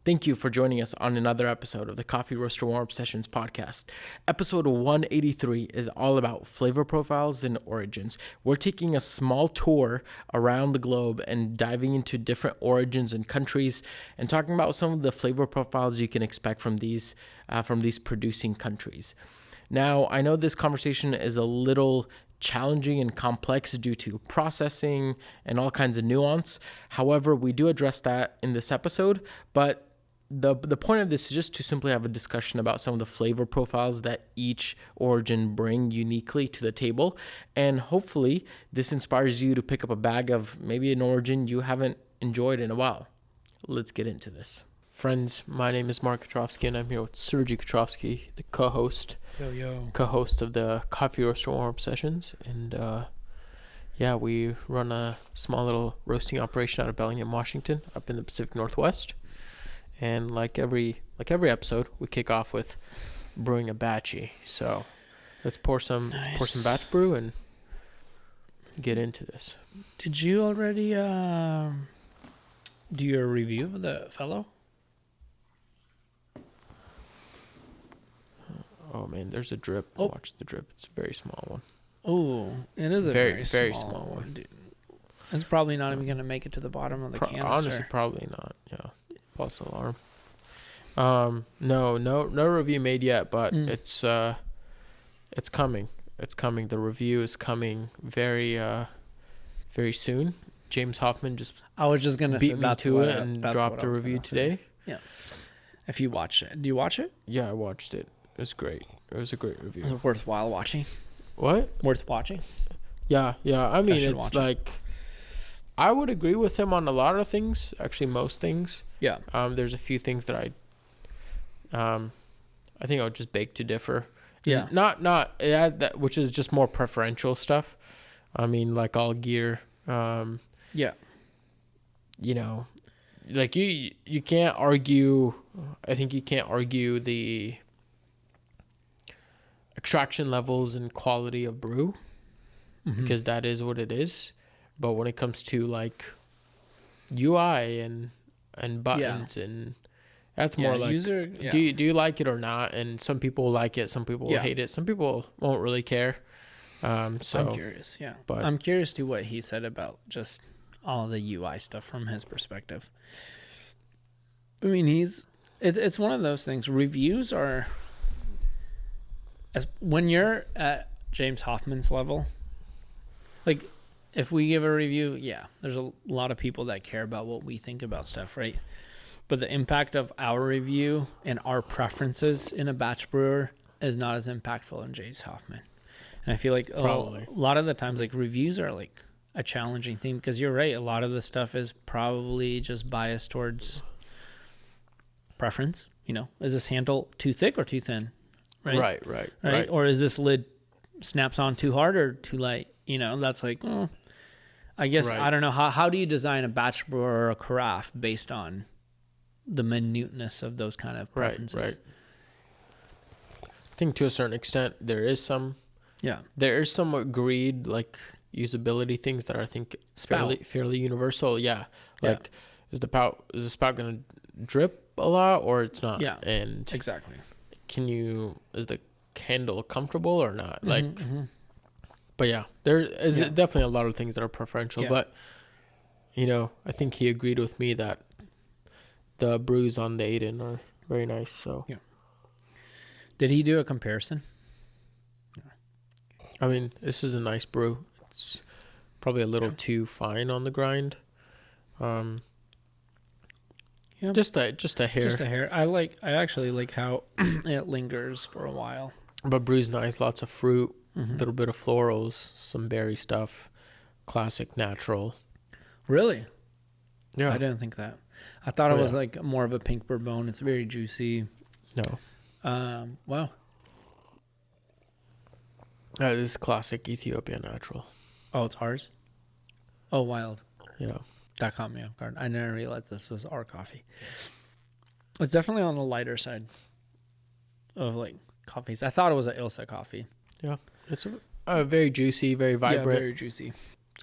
Thank you for joining us on another episode of the Coffee Roaster Warm-Up Sessions podcast. Episode 183 is all about flavor profiles and origins. We're taking a small tour around the globe and diving into different origins and countries and talking about some of the flavor profiles you can expect from these producing countries. Now, I know this conversation is a little challenging and complex due to processing and all kinds of nuance. However, we do address that in this episode, but the point of this is just to simply have a discussion about some of the flavor profiles that each origin bring uniquely to the table. And hopefully this inspires you to pick up a bag of maybe an origin you haven't enjoyed in a while. Let's get into this. Friends, my name is Mark Kotrovsky, and I'm here with Sergey Kotrovsky, the co-host of the Coffee Roaster Warm-Up Sessions. And we run a small little roasting operation out of Bellingham, Washington, up in the Pacific Northwest. And like every episode, we kick off with brewing a batchie. So let's pour some batch brew and get into this. Did you already do your review of the fellow? Oh man, there's a drip. Oh. Watch the drip. It's a very small one. Oh, it is a very small one. Dude. It's probably not even gonna make it to the bottom of the canister. Honestly, probably not. Yeah. False alarm. No review made yet, but it's coming. It's coming. The review is coming very soon. James Hoffman I was just gonna beat me to it and dropped a review today. Yeah. If you watch it, do you watch it? Yeah, I watched it. It was great. It was a great review. Is it worthwhile watching? What? Worth watching? Yeah. I mean, it's like I would agree with him on a lot of things. Actually, most things. Yeah. There's a few things that I think I would just beg to differ. Yeah. That which is just more preferential stuff. I mean, like all gear. Yeah. You know, like you can't argue. I think you can't argue the extraction levels and quality of brew because that is what it is. But when it comes to like UI and buttons and that's more like user, do you like it or not? And some people like it, some people will hate it, some people won't really care. So I'm curious, but I'm curious to what he said about just all the UI stuff from his perspective. I mean, it's one of those things. Reviews are when you're at James Hoffman's level, like if we give a review, there's a lot of people that care about what we think about stuff, right? But the impact of our review and our preferences in a batch brewer is not as impactful in James Hoffman. And I feel like a lot of the times, like reviews are like a challenging thing because you're right. A lot of the stuff is probably just biased towards preference. You know, is this handle too thick or too thin? Right. Right. Or is this lid snaps on too hard or too light? You know, that's like, I guess, I don't know. How do you design a batch brewer or a carafe based on the minuteness of those kind of preferences? Right. I think to a certain extent there is some agreed like usability things that I think fairly universal. Yeah. Like is the spout gonna drip a lot or it's not? Yeah. And exactly. Is the handle comfortable or not? But yeah, there is definitely a lot of things that are preferential. But you know, I think he agreed with me that the brews on the Aiden are very nice. So did he do a comparison? I mean, this is a nice brew. It's probably a little too fine on the grind. Just a hair. Just a hair. I actually like how it lingers for a while. But brew's nice. Lots of fruit, a little bit of florals, some berry stuff, classic natural. Really? Yeah. I didn't think that. I thought it was like more of a pink bourbon. It's very juicy. No. Wow. This is classic Ethiopia natural. Oh, it's ours? Oh, wild. Yeah. That caught me off guard. I never realized this was our coffee. It's definitely on the lighter side of like coffees. I thought it was an Ilsa coffee. Yeah. It's very juicy, very vibrant. Yeah, very juicy.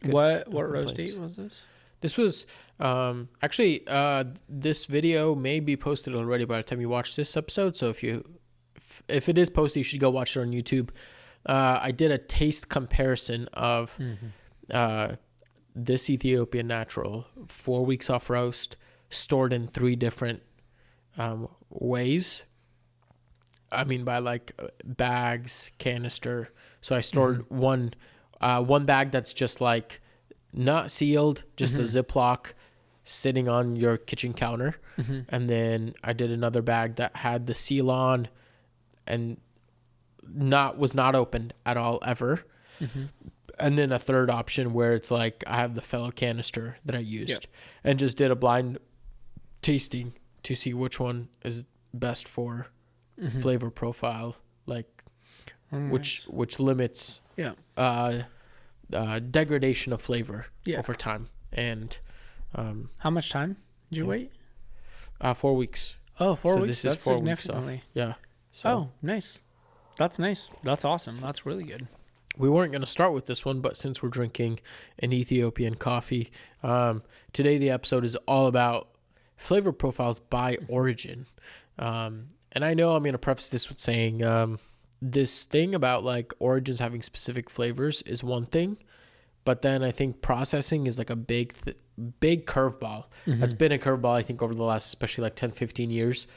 What roast date was this? This was actually this video may be posted already by the time you watch this episode. So if it is posted, you should go watch it on YouTube. I did a taste comparison of this Ethiopian natural, 4 weeks off roast, stored in 3 different ways. I mean, by like bags, canister. So I stored one bag that's just like not sealed, just a Ziploc sitting on your kitchen counter. And then I did another bag that had the seal on and was not opened at all ever. And then a third option where it's like I have the fellow canister that I used and just did a blind tasting to see which one is best for flavor profile, like which limits degradation of flavor over time. And how much time did you wait? 4 weeks. Oh, 4 So weeks. this is That's 4 weeks significantly. off. Yeah. So Oh, nice. That's nice. That's awesome. That's really good. we weren't going to start with this one, but since we're drinking an Ethiopian coffee, today the episode is all about flavor profiles by origin. And I know I'm going to preface this with saying this thing about like origins having specific flavors is one thing, but then I think processing is like a big curveball. That's been a curveball, I think, over the last, especially like 10, 15 years,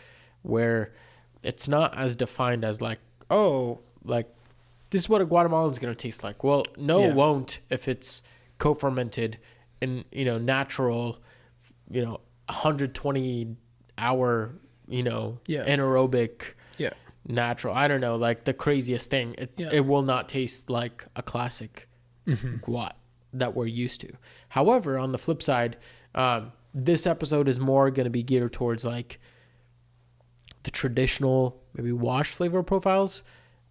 where it's not as defined as like, oh, like this is what a Guatemalan is going to taste like. Well, no, it won't if it's co-fermented and, natural, 120 hour, anaerobic, natural. I don't know, like the craziest thing. It will not taste like a classic guat that we're used to. However, on the flip side, this episode is more going to be geared towards like the traditional, maybe wash flavor profiles,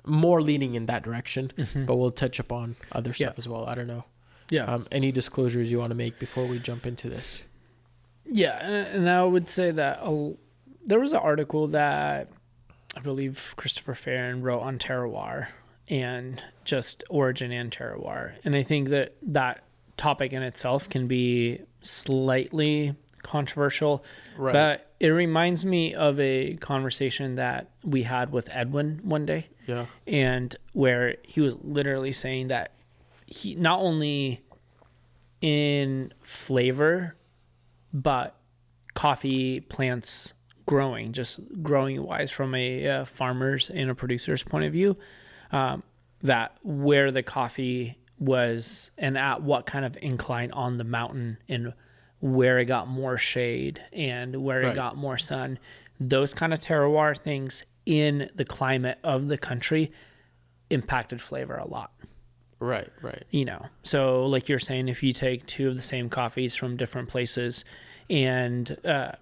more leaning in that direction, but we'll touch upon other stuff as well. I don't know. Any disclosures you want to make before we jump into this? And I would say that there was an article that I believe Christopher Farron wrote on terroir and just origin and terroir. And I think that topic in itself can be slightly controversial, but it reminds me of a conversation that we had with Edwin one day. And where he was literally saying that he not only in flavor, but coffee plants growing wise from a farmer's and a producer's point of view, that where the coffee was and at what kind of incline on the mountain and where it got more shade and where it got more sun, those kind of terroir things in the climate of the country impacted flavor a lot. Right. So like you're saying, if you take 2 of the same coffees from different places and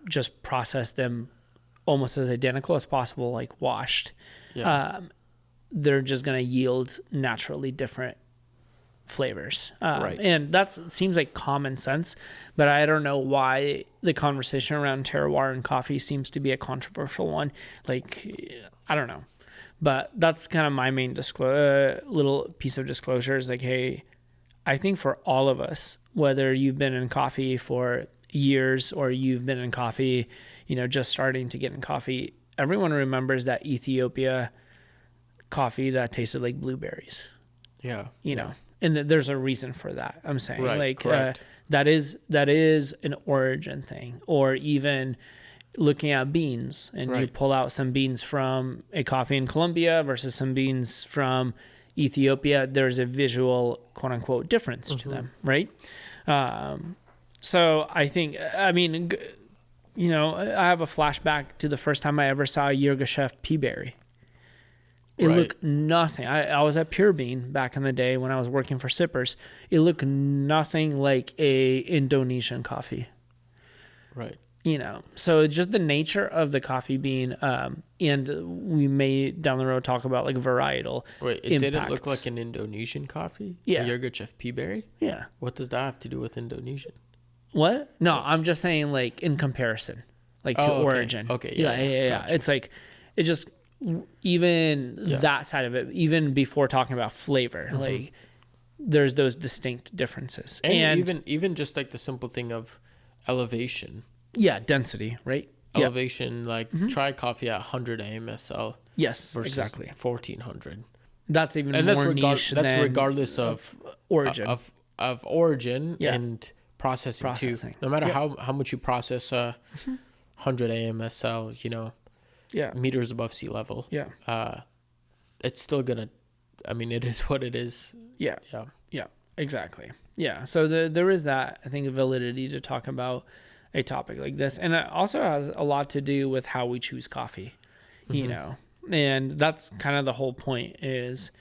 just process them almost as identical as possible, like washed, they're just going to yield naturally different flavors. And that seems like common sense, but I don't know why the conversation around terroir and coffee seems to be a controversial one. Like, I don't know. But that's kind of my main little piece of disclosure is like, hey, I think for all of us, whether you've been in coffee for years or you've been in coffee, just starting to get in coffee, everyone remembers that Ethiopia coffee that tasted like blueberries. And there's a reason for that. I'm saying that is an origin thing. Or even looking at beans and you pull out some beans from a coffee in Colombia versus some beans from Ethiopia, there's a visual quote unquote difference to them. Right. So I think, I have a flashback to the first time I ever saw a Yirgacheffe pea berry. It looked nothing. I was at Pure Bean back in the day when I was working for Sippers. It looked nothing like a Indonesian coffee. So it's just the nature of the coffee bean. And we may down the road talk about like varietal impacts. Did it look like an Indonesian coffee? Yeah. A Yirgacheffe pea berry? Yeah. What does that have to do with Indonesian? What? No, I'm just saying like in comparison, like to origin. Okay. Yeah. Gotcha. It's like, it just, even that side of it, even before talking about flavor, like there's those distinct differences. And even just like the simple thing of elevation. Yeah, density, right? Elevation, like try coffee at 100 AMSL. Yes, versus exactly. 1400. That's even And more niche that's than regardless of origin. Of origin Yeah. and processing too. Processing. No matter how much you process 100 AMSL, meters above sea level. Yeah. It's still gonna. I mean, it is what it is. Yeah. Yeah. Yeah. Exactly. Yeah. So there is that, I think, validity to talk about a topic like this, and it also has a lot to do with how we choose coffee. And that's kind of the whole point. Is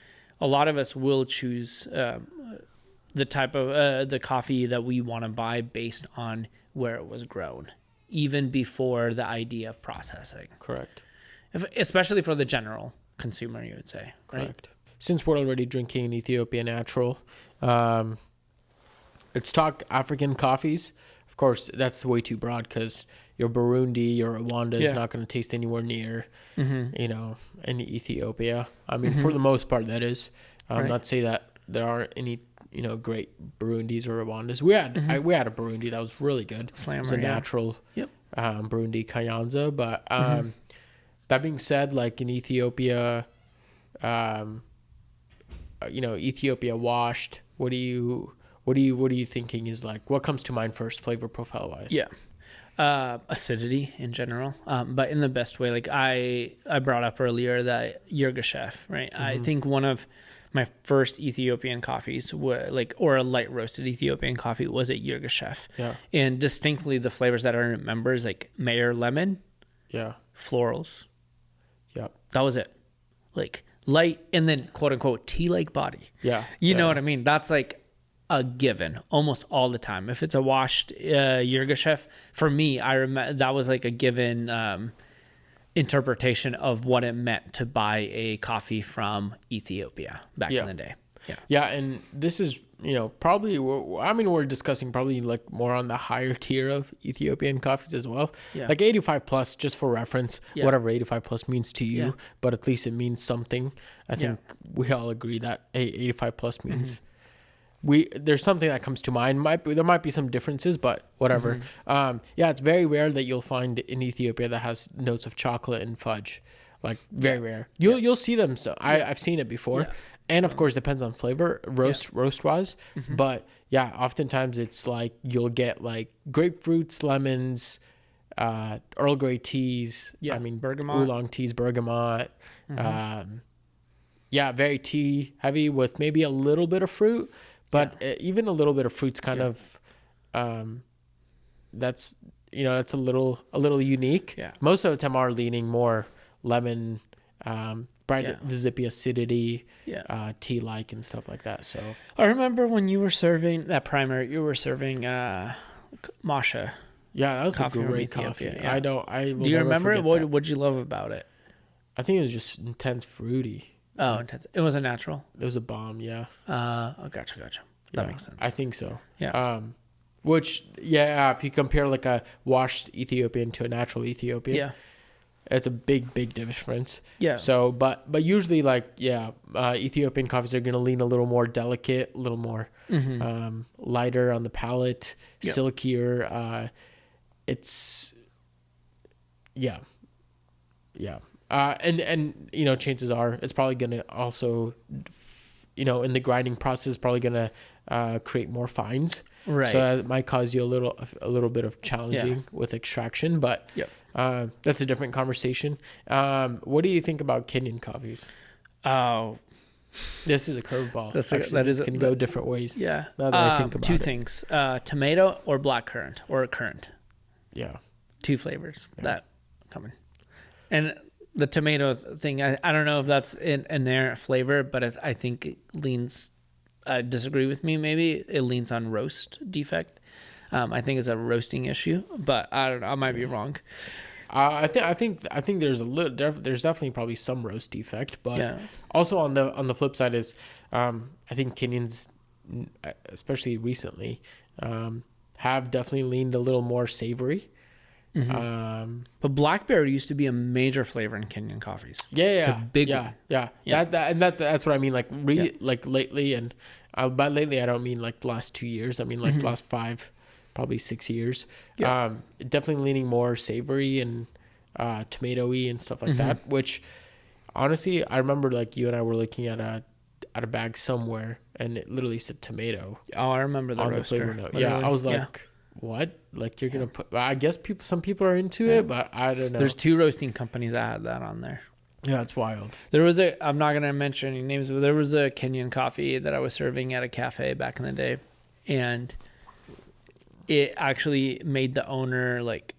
a lot of us will choose the type of the coffee that we want to buy based on where it was grown, even before the idea of processing. Correct. Especially for the general consumer, you would say. Right? Correct. Since we're already drinking Ethiopia Natural, let's talk African coffees. Of course, that's way too broad because your Burundi, your Rwanda is not going to taste anywhere near, any Ethiopia. I mean, for the most part, that is. Not to say that there aren't any, great Burundis or Rwandas. We had a Burundi that was really good. Slammer, it was a natural Burundi Kayanza. But that being said, like in Ethiopia, Ethiopia washed. What are you thinking is like, what comes to mind first, flavor profile wise? Yeah. Acidity in general, but in the best way. Like I brought up earlier that Yirgacheffe, right? I think one of my first Ethiopian coffees or a light roasted Ethiopian coffee was at Yirgacheffe. Yeah. And distinctly the flavors that I remember is like Mayer lemon, florals. Yeah. That was it. Like light and then quote unquote tea-like body. Yeah. You know what I mean? That's like a given almost all the time. If it's a washed Yirgacheffe, for me, I remember that was like a given interpretation of what it meant to buy a coffee from Ethiopia back in the day. Yeah, and this is, probably, we're discussing probably like more on the higher tier of Ethiopian coffees as well. Yeah. Like 85 plus, just for reference, whatever 85 plus means to you, but at least it means something. I think we all agree that 85 plus means there's something that comes to mind. There might be some differences, but whatever. It's very rare that you'll find in Ethiopia that has notes of chocolate and fudge. Like very rare. You'll see them. So I've seen it before. And of course, depends on flavor, roast wise. But oftentimes it's like you'll get like grapefruits, lemons, Earl Grey teas. I mean, bergamot, oolong teas, bergamot. Very tea heavy with maybe a little bit of fruit, but even a little bit of fruit's kind of, that's a little unique. Yeah. Most of the time are leaning more lemon, bright zipy acidity, tea-like and stuff like that. So I remember when you were serving that primer, you were serving Masha. Yeah, that was coffee a great coffee. Yeah. Do you remember it? What'd you love about it? I think it was just intense fruity. Oh, intense. It was a natural. It was a bomb. Yeah. Gotcha. That makes sense. I think so. Yeah. Which if you compare like a washed Ethiopian to a natural Ethiopian, it's a big difference. Yeah. So, but usually Ethiopian coffees are going to lean a little more delicate, a little more lighter on the palate, silkier. It's and chances are it's probably going to also, in the grinding process, probably going to create more fines. Right. So that might cause you a little bit of challenging with extraction, but that's a different conversation. What do you think about Kenyan coffees? Oh, this is a curveball. That can go different ways. Yeah. Now that I think about two things: tomato or black currant or currant. Yeah. Two flavors that coming, and the tomato thing. I don't know if that's in their flavor, but I think it leans. Disagree with me. Maybe it leans on roast defect. I think it's a roasting issue, but I don't know. I might be wrong. I think there's there's definitely probably some roast defect, but also on the flip side is I think Kenyans, especially recently, have definitely leaned a little more savory. But blackberry used to be a major flavor in Kenyan coffees. It's a big one. That's what I mean. Like like lately, and But lately, I don't mean like the last 2 years. I mean like the last 5, probably 6 years. Yeah. Definitely leaning more savory and tomatoey and stuff like that. Which honestly, I remember like you and I were looking at a bag somewhere, and it literally said tomato Oh, I remember the on the roaster. flavor note. Literally. Yeah, I was like, Yeah. what? Like you're gonna put? I guess some people are into it, but I don't know. There's 2 roasting companies that had that on there. Yeah, it's wild. There was I'm not going to mention any names, but there was a Kenyan coffee that I was serving at a cafe back in the day. And it actually made the owner like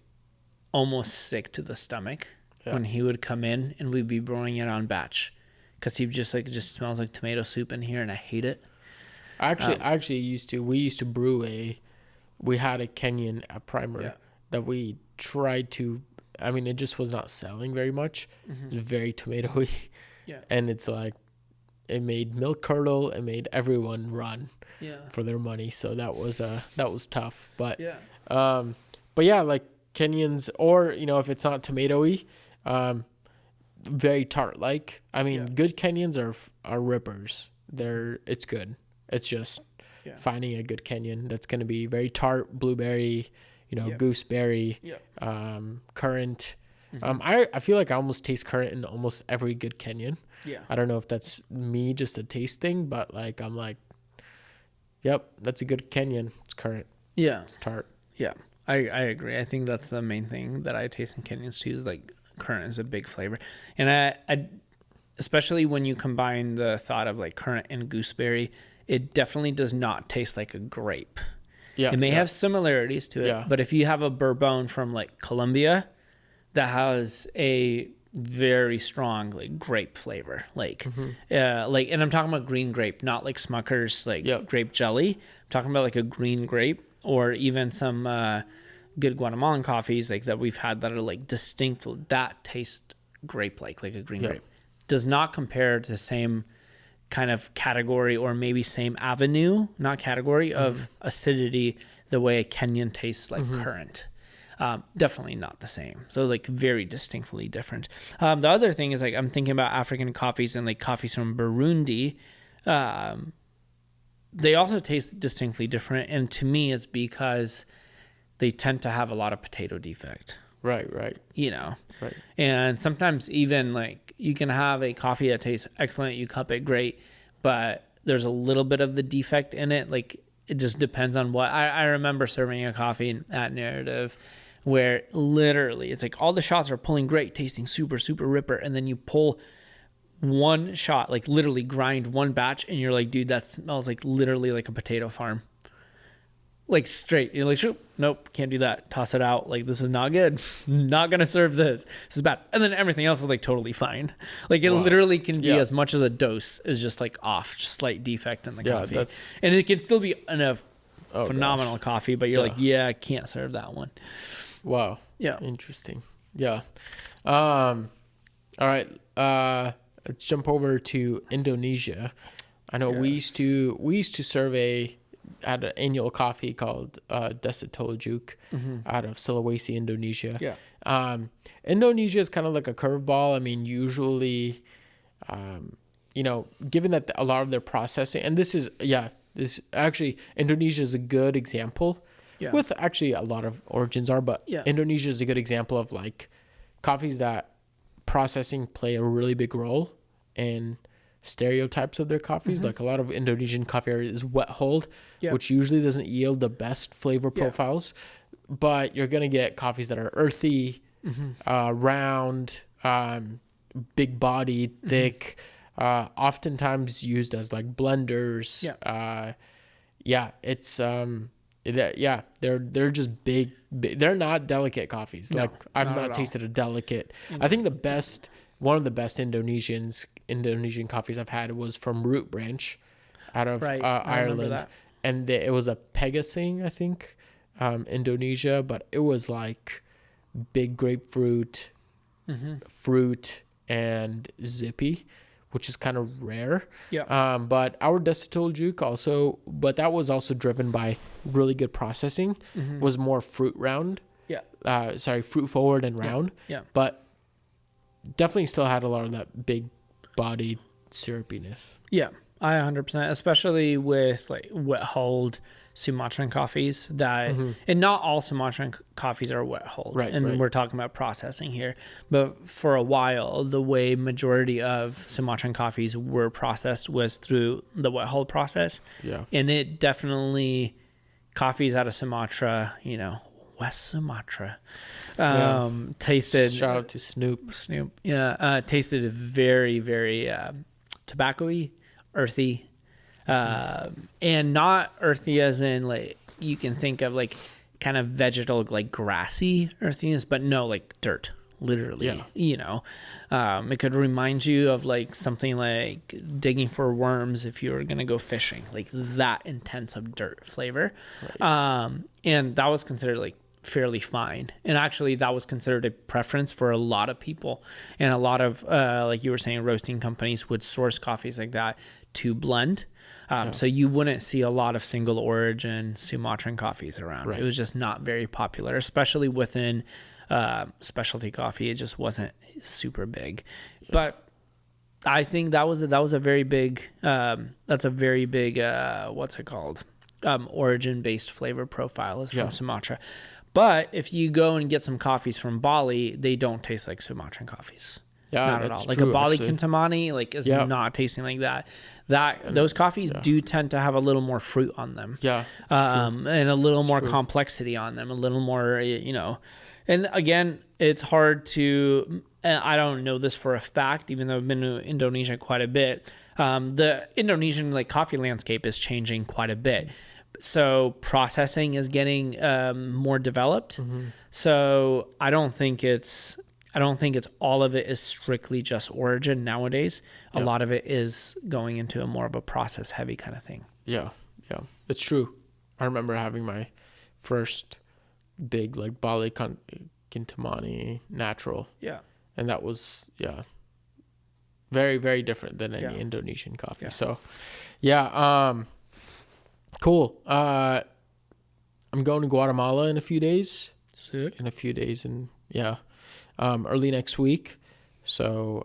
almost sick to the stomach when he would come in and we'd be brewing it on batch. Because he just like, it just smells like tomato soup in here and I hate it. I actually we used to brew we had a Kenyan primer that we tried to, I mean, it just was not selling very much. It was very tomatoey. Yeah. And it's like, it made milk curdle. It made everyone run for their money. So that was tough. But, yeah, like Kenyans, or, you know, if it's not tomatoey, very tart-like. I mean, good Kenyans are rippers. It's good. It's just finding a good Kenyan that's going to be very tart, blueberry, you know, gooseberry, currant. I feel like I almost taste currant in almost every good Kenyan. Yeah. I don't know if that's me, just a taste thing, but like, I'm like, yep, that's a good Kenyan. It's currant. Yeah. It's tart. Yeah. I agree. I think that's the main thing that I taste in Kenyans too, is like currant is a big flavor. And I especially when you combine the thought of like currant and gooseberry, it definitely does not taste like a grape. Yeah. It may have similarities to it, but if you have a bourbon from like Colombia that has a very strong like grape flavor, like and I'm talking about green grape, not like Smucker's like grape jelly. I'm talking about like a green grape, or even some good Guatemalan coffees like that we've had that are like distinct, that taste grape like a green grape. Does not compare to the same kind of category, or maybe same avenue, not category, of acidity the way a Kenyan tastes like currant. Definitely not the same. So like very distinctly different. The other thing is like, I'm thinking about African coffees and like coffees from Burundi. They also taste distinctly different. And to me, it's because they tend to have a lot of potato defect. Right. You know, right. And sometimes even like you can have a coffee that tastes excellent, you cup it great, but there's a little bit of the defect in it. Like it just depends on what. I remember serving a coffee at Narrative where literally it's like all the shots are pulling great, tasting super, super ripper. And then you pull one shot, like literally grind one batch, and you're like, dude, that smells like literally like a potato farm. Like straight. You're like, shoot, nope, can't do that. Toss it out. Like, this is not good. Not going to serve this. This is bad. And then everything else is like totally fine. Like it literally can be as much as a dose is just like off, just slight defect in the coffee. And it can still be a phenomenal coffee, but you're like, I can't serve that one. Wow. Yeah. Interesting. Yeah. All right. Let's jump over to Indonesia. I know we used to serve at an annual coffee called Desa Tolajuk out of Sulawesi, Indonesia. Yeah. Indonesia is kind of like a curveball. I mean, usually, you know, given that a lot of their processing, and this actually, Indonesia is a good example. Yeah. With actually a lot of origins are, but Indonesia is a good example of like coffees that processing play a really big role in stereotypes of their coffees. Like a lot of Indonesian coffee is wet hold, which usually doesn't yield the best flavor profiles, but you're going to get coffees that are earthy, round, big bodied, thick, oftentimes used as like blenders. It's they're just big. They're not delicate coffees. No, like I've not tasted a delicate. I think one of the best Indonesian coffees I've had was from Root Branch out of Ireland, and it was a Pegasing, I think, Indonesia, but it was like big grapefruit, fruit, and zippy, which is kind of rare. But our Desa Tolajuk also, but that was also driven by really good processing, was more fruit forward and round. But definitely still had a lot of that big bodied syrupiness. I 100%, especially with like wet hold Sumatran coffees that, and not all Sumatran coffees are wet hold. Right, And right. we're talking about processing here. But for a while, the way majority of Sumatran coffees were processed was through the wet hold process. Yeah. And it definitely, coffees out of Sumatra, you know, West Sumatra, tasted. Shout out to Snoop. Yeah, tasted very, very tobacco-y, earthy, and not earthy as in like you can think of like kind of vegetal, like grassy earthiness, but no, like dirt, literally. Yeah. You know, it could remind you of like something like digging for worms if you were gonna go fishing, like that intense of dirt flavor. Right. And that was considered like fairly fine, and actually that was considered a preference for a lot of people, and a lot of like you were saying, roasting companies would source coffees like that to blend. So you wouldn't see a lot of single origin Sumatran coffees around. Right. It was just not very popular, especially within specialty coffee. It just wasn't super big. But I think that was a very big that's a very big what's it called, origin based flavor profile is from Sumatra. But if you go and get some coffees from Bali, they don't taste like Sumatran coffees. Yeah, Not at that's all. Like true, a Bali actually. Kintamani, like is not tasting like that. Those coffees yeah. do tend to have a little more fruit on them. Yeah, it's true. And a little more true. complexity on them, a little more, you know. And again, it's hard to, I don't know this for a fact, even though I've been to Indonesia quite a bit. The Indonesian like coffee landscape is changing quite a bit. So processing is getting more developed. So I don't think it's all of it is strictly just origin nowadays. A lot of it is going into a more of a process heavy kind of thing. Yeah, yeah, it's true. I remember having my first big like Bali Kintamani natural. Yeah. And that was very, very different than any Indonesian coffee. Yeah. So cool. I'm going to Guatemala in a few days. Sick. Early next week. So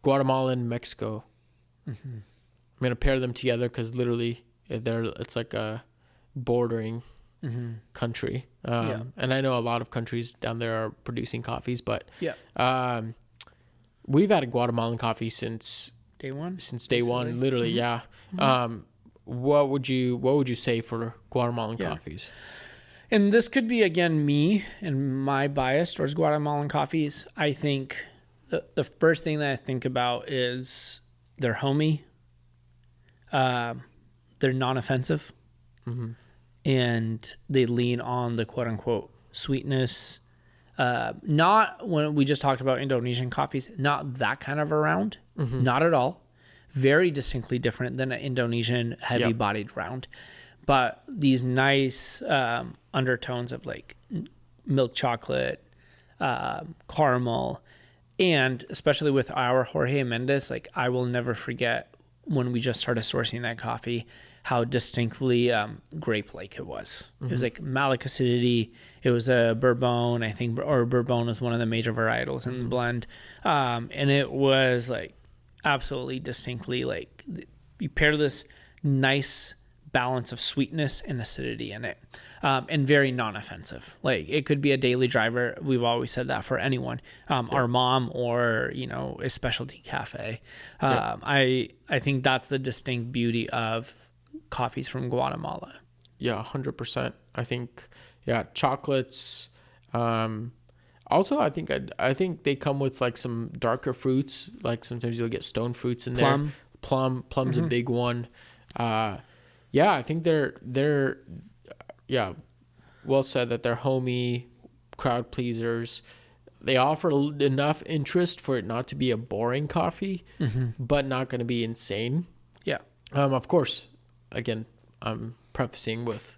Guatemala and Mexico. I'm gonna pair them together because literally it's like a bordering country. And I know a lot of countries down there are producing coffees, but we've had a Guatemalan coffee since day one. Literally. What would you say for Guatemalan coffees? And this could be, again, me and my bias towards Guatemalan coffees. I think the first thing that I think about is they're homey. They're non-offensive. And they lean on the quote-unquote sweetness. Not when we just talked about Indonesian coffees, not that kind of around. Not at all. Very distinctly different than an Indonesian heavy-bodied round. But these nice undertones of like milk chocolate, caramel, and especially with our Jorge Mendes, like I will never forget when we just started sourcing that coffee, how distinctly grape-like it was. It was like malic acidity. It was a Bourbon, I think, or Bourbon is one of the major varietals in the blend. And it was like absolutely distinctly like you pair this nice balance of sweetness and acidity in it, and very non-offensive. Like it could be a daily driver. We've always said that for anyone, our mom or a specialty cafe. I think that's the distinct beauty of coffees from Guatemala. 100%. I think chocolates. Also, I think they come with like some darker fruits. Like sometimes you'll get stone fruits in there. Plum's a big one. I think they're well said that they're homey, crowd pleasers. They offer enough interest for it not to be a boring coffee, but not going to be insane. Yeah. Of course, again, I'm prefacing with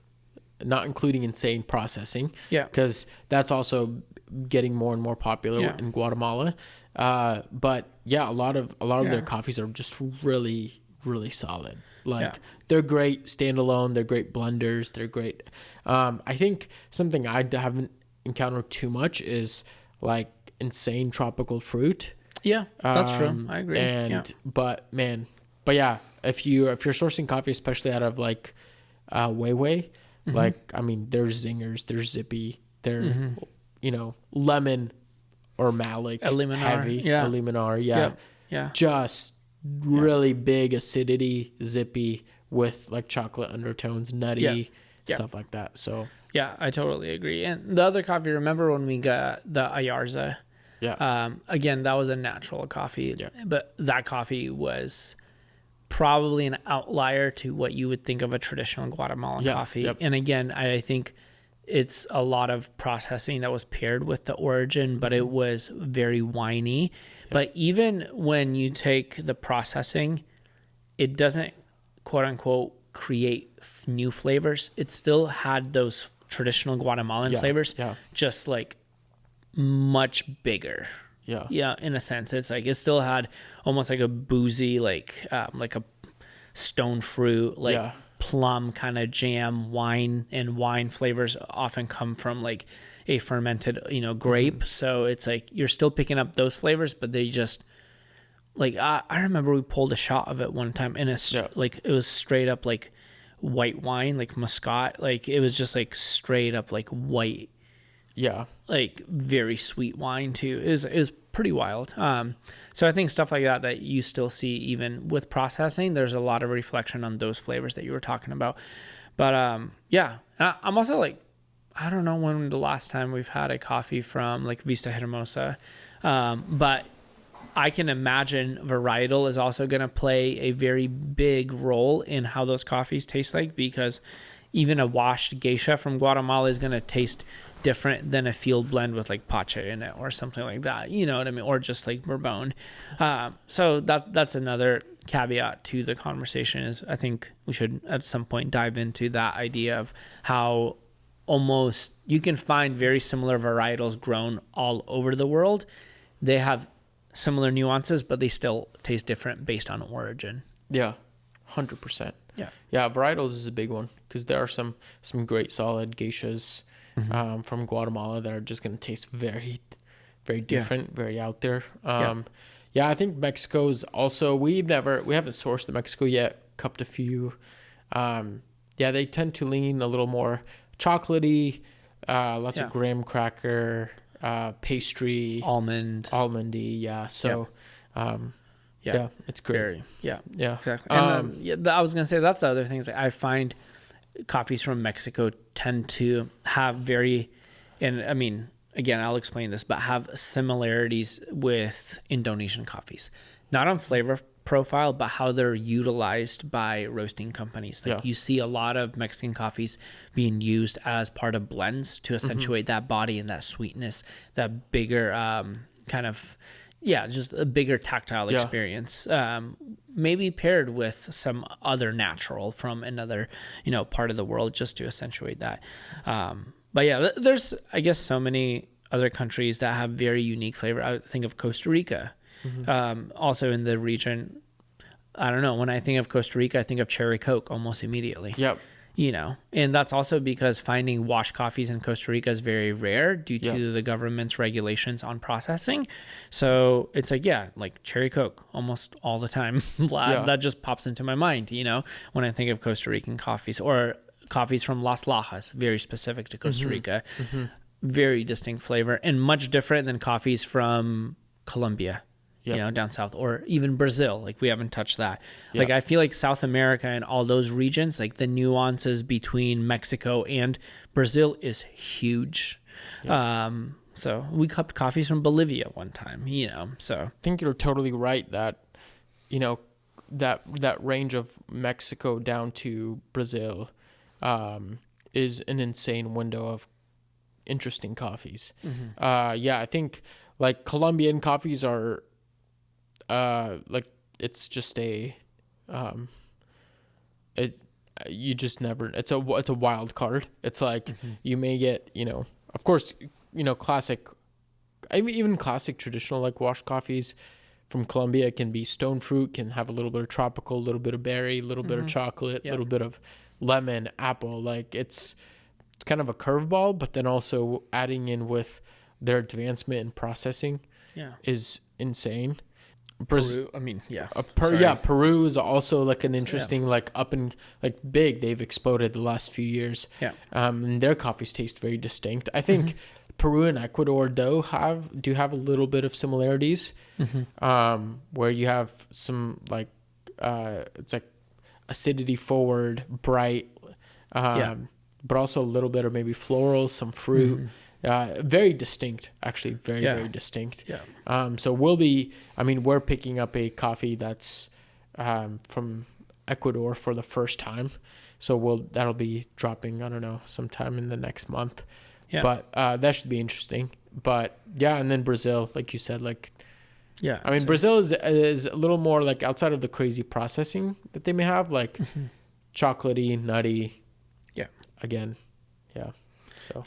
not including insane processing. Yeah. Because that's also getting more and more popular in Guatemala. But a lot of their coffees are just really, really solid. Like they're great standalone. They're great blenders. They're great. I think something I haven't encountered too much is like insane tropical fruit. Yeah, that's true. I agree. But yeah, if you're sourcing coffee, especially out of like Weiwei, like I mean, there's zingers, there's zippy, there, lemon or Malik, Eliminar, heavy, Eliminar, yeah, just really big acidity, zippy with like chocolate undertones, nutty stuff like that. So yeah, I totally agree. And the other coffee, remember when we got the Ayarza? yeah, Again, that was a natural coffee, Yeah. but that coffee was probably an outlier to what you would think of a traditional Guatemalan coffee. Yep. And again, I think it's a lot of processing that was paired with the origin, but it was very winey. But even when you take the processing, it doesn't quote unquote create new flavors. It still had those traditional Guatemalan flavors, just like much bigger. Yeah, in a sense, it's like it still had almost like a boozy, like a stone fruit, like plum kind of jam, wine, and wine flavors often come from like a fermented, grape. So it's like you're still picking up those flavors, but they just like I remember we pulled a shot of it one time, and it's like it was straight up like white wine, like Muscat, like it was just like straight up like white. Yeah. Like very sweet wine too. It was pretty wild. So I think stuff like that you still see even with processing, there's a lot of reflection on those flavors that you were talking about. But I'm also like, I don't know when the last time we've had a coffee from like Vista Hermosa. But I can imagine varietal is also going to play a very big role in how those coffees taste like, because even a washed geisha from Guatemala is going to taste different than a field blend with like pache in it or something like that. You know what I mean? Or just like bourbon. So that's another caveat to the conversation is I think we should at some point dive into that idea of how almost you can find very similar varietals grown all over the world. They have similar nuances, but they still taste different based on origin. Yeah, 100%. Yeah, varietals is a big one because there are some great solid geishas from Guatemala that are just going to taste very, very different, very out there. I think Mexico's also we haven't sourced the Mexico yet. Cupped a few. They tend to lean a little more chocolatey, lots of graham cracker, pastry, almondy. Yeah, so. Yeah, it's great. Very, yeah, exactly. And I was gonna say that's the other thing is like I find coffees from Mexico tend to have very, and I mean again I'll explain this, but have similarities with Indonesian coffees, not on flavor profile, but how they're utilized by roasting companies. Like you see a lot of Mexican coffees being used as part of blends to accentuate that body and that sweetness, that bigger kind of. Yeah, just a bigger tactile experience. Maybe paired with some other natural from another, part of the world just to accentuate that. But yeah, there's, I guess, so many other countries that have very unique flavor. I think of Costa Rica, also in the region. I don't know. When I think of Costa Rica, I think of cherry Coke almost immediately. Yep. And that's also because finding washed coffees in Costa Rica is very rare due to the government's regulations on processing. So it's like cherry Coke almost all the time. That just pops into my mind, when I think of Costa Rican coffees or coffees from Las Lajas, very specific to Costa Rica, very distinct flavor and much different than coffees from Colombia. Down south, or even Brazil. Like we haven't touched that. Like I feel like South America and all those regions, like the nuances between Mexico and Brazil is huge. So we cupped coffees from Bolivia one time, so. I think you're totally right that, that range of Mexico down to Brazil is an insane window of interesting coffees. I think like Colombian coffees are, it's just you just never, it's a wild card. It's like you may get, of course, classic, I mean, even classic traditional like washed coffees from Colombia can be stone fruit, can have a little bit of tropical, a little bit of berry, a little bit of chocolate, a little bit of lemon, apple. Like it's kind of a curveball, but then also adding in with their advancement in processing. is insane. Peru, I mean, yeah. Peru is also like an interesting, like up and like big. They've exploded the last few years. Yeah. And their coffees taste very distinct. I think Peru and Ecuador do have a little bit of similarities. Where you have some like, it's like acidity forward, bright, but also a little bit of maybe floral, some fruit. Very distinct, actually, very distinct. So we're picking up a coffee that's from Ecuador for the first time. So that'll be dropping, I don't know, sometime in the next month. But that should be interesting. But and then Brazil, like you said, like, Brazil is a little more like outside of the crazy processing that they may have, like chocolatey, nutty. Again. So.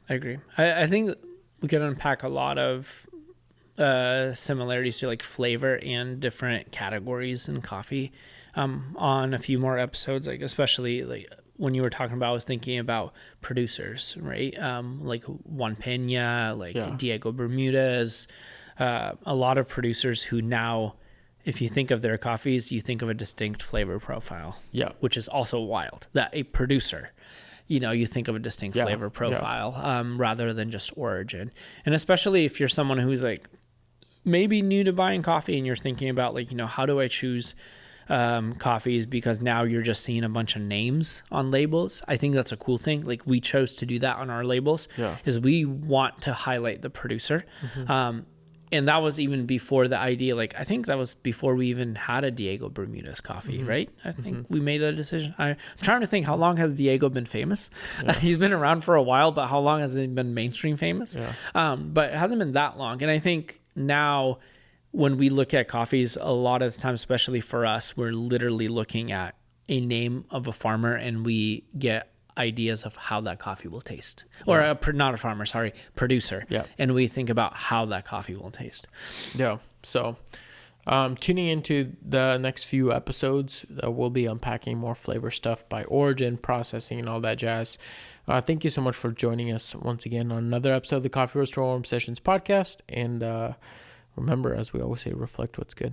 I agree. I think we could unpack a lot of similarities to like flavor and different categories in coffee on a few more episodes, like especially like when you were talking about, I was thinking about producers, right? Like Juan Pena, like Diego Bermudez, a lot of producers who now, if you think of their coffees, you think of a distinct flavor profile, which is also wild that a producer, you think of a distinct flavor profile rather than just origin. And especially if you're someone who's like maybe new to buying coffee and you're thinking about like, how do I choose coffees, because now you're just seeing a bunch of names on labels. I think that's a cool thing. Like we chose to do that on our labels is we want to highlight the producer. And that was even before the idea, like, I think that was before we even had a Diego Bermudez coffee, right? I think we made a decision. I'm trying to think, how long has Diego been famous? He's been around for a while, but how long has he been mainstream famous? But it hasn't been that long. And I think now when we look at coffees, a lot of the time, especially for us, we're literally looking at a name of a farmer and we get ideas of how that coffee will taste, or not a farmer, sorry, producer. And we think about how that coffee will taste. So tuning into the next few episodes, we'll be unpacking more flavor stuff by origin, processing, and all that jazz. Thank you so much for joining us once again on another episode of the Coffee Roaster Warm Sessions podcast. And remember, as we always say, reflect what's good.